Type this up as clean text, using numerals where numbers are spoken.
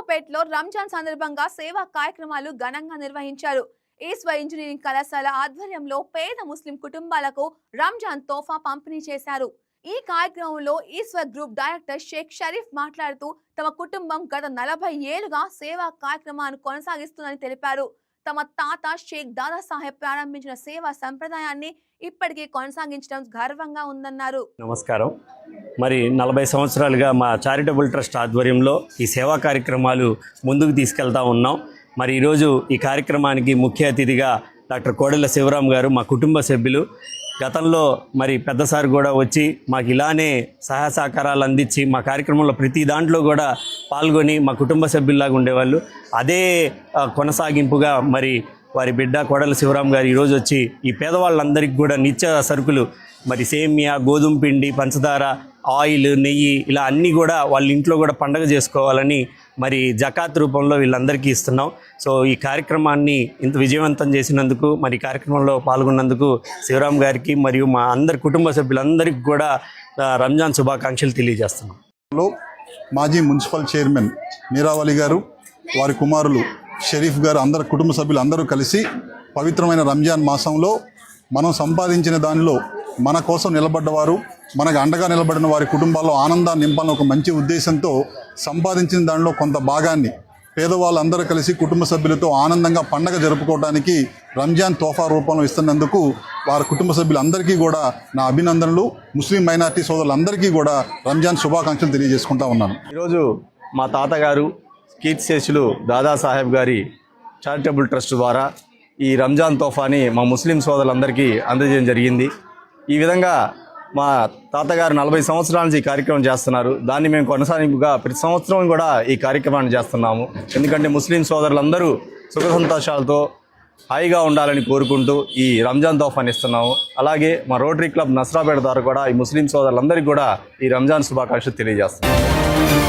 నర్సరావుపేటలో రంజాన్ సందర్భంగా సేవా కార్యక్రమాలు ఘనంగా నిర్వహించారు. ఈశ్వ ఇంజనీరింగ్ కళాశాల ఆధ్వర్యంలో పేద ముస్లిం కుటుంబాలకు రంజాన్ తోఫా పంపిణీ చేశారు. ఈ కార్యక్రమంలో ఈశ్వ గ్రూప్ డైరెక్టర్ షేక్ షరీఫ్ మాట్లాడుతూ తమ కుటుంబం గత 40 ఏళ్లుగా సేవా కార్యక్రమాన్ని కొనసాగిస్తుందని తెలిపారు. తమ తాత షేక్ దాదాసాహెబ్ ప్రారంభించిన సేవా సంప్రదాయాన్ని ఇప్పటికీ కొనసాగించడం గర్వంగా ఉందన్నారు. నమస్కారం. మరి 40 సంవత్సరాలుగా మా చారిటబుల్ ట్రస్ట్ ఆధ్వర్యంలో ఈ సేవా కార్యక్రమాలు ముందుకు తీసుకెళ్తా ఉన్నాం. మరి ఈరోజు ఈ కార్యక్రమానికి ముఖ్య అతిథిగా డాక్టర్ కోడెల శివరాం గారు, మా కుటుంబ సభ్యులు. గతంలో మరి పెద్దసారి కూడా వచ్చి మాకు ఇలానే సహాయ సహకారాలు అందించి మా కార్యక్రమంలో ప్రతి దాంట్లో కూడా పాల్గొని మా కుటుంబ సభ్యుల్లాగా ఉండేవాళ్ళు. అదే కొనసాగింపుగా మరి వారి బిడ్డ కోడెల శివరాం గారు ఈరోజు వచ్చి ఈ పేదవాళ్ళందరికీ కూడా నిత్య సరుకులు, మరి సేమియా, గోధుమ పిండి, పంచదార, ఆయిల్, నెయ్యి ఇలా అన్నీ కూడా వాళ్ళ ఇంట్లో కూడా పండగ చేసుకోవాలని మరి జకాత్ రూపంలో వీళ్ళందరికీ ఇస్తున్నాం. సో ఈ కార్యక్రమాన్ని ఇంత విజయవంతం చేసినందుకు, మరి కార్యక్రమంలో పాల్గొన్నందుకు శివరాం గారికి మరియు మా అందరి కుటుంబ సభ్యులందరికీ కూడా రంజాన్ శుభాకాంక్షలు తెలియజేస్తున్నాం. మాజీ మున్సిపల్ చైర్మన్ మీరావళి గారు, వారి కుమారులు షరీఫ్ గారు, అందరు కుటుంబ సభ్యులు అందరూ కలిసి పవిత్రమైన రంజాన్ మాసంలో మనం సంపాదించిన దానిలో మన కోసం నిలబడ్డవారు, మనకు అండగా నిలబడిన వారి కుటుంబాల్లో ఆనందాన్ని నింపాలని ఒక మంచి ఉద్దేశంతో సంపాదించిన దానిలో కొంత భాగాన్ని పేదవాళ్ళందరూ కలిసి కుటుంబ సభ్యులతో ఆనందంగా పండగ జరుపుకోవడానికి రంజాన్ తోఫా రూపంలో ఇస్తున్నందుకు వారి కుటుంబ సభ్యులందరికీ కూడా నా అభినందనలు. ముస్లిం మైనార్టీ సోదరులందరికీ కూడా రంజాన్ శుభాకాంక్షలు తెలియజేసుకుంటా ఉన్నాను. ఈరోజు మా తాతగారు కీర్తిశేషులు దాదాసాహెబ్ గారి చారిటబుల్ ట్రస్ట్ ద్వారా ఈ రంజాన్ తోఫాని మా ముస్లిం సోదరులందరికీ అందజేయడం జరిగింది. ఈ విధంగా మా తాతగారు 40 సంవత్సరాల నుంచి ఈ కార్యక్రమం చేస్తున్నారు. దాన్ని మేము కొనసాగింపుగా ప్రతి సంవత్సరం కూడా ఈ కార్యక్రమాన్ని చేస్తున్నాము. ఎందుకంటే ముస్లిం సోదరులందరూ సుఖ సంతోషాలతో హాయిగా ఉండాలని కోరుకుంటూ ఈ రంజాన్ తోఫాని ఇస్తున్నాము. అలాగే మా రోటరీ క్లబ్ నర్సరావుపేట ద్వారా కూడా ఈ ముస్లిం సోదరులందరికీ కూడా ఈ రంజాన్ శుభాకాంక్షలు తెలియజేస్తున్నాము.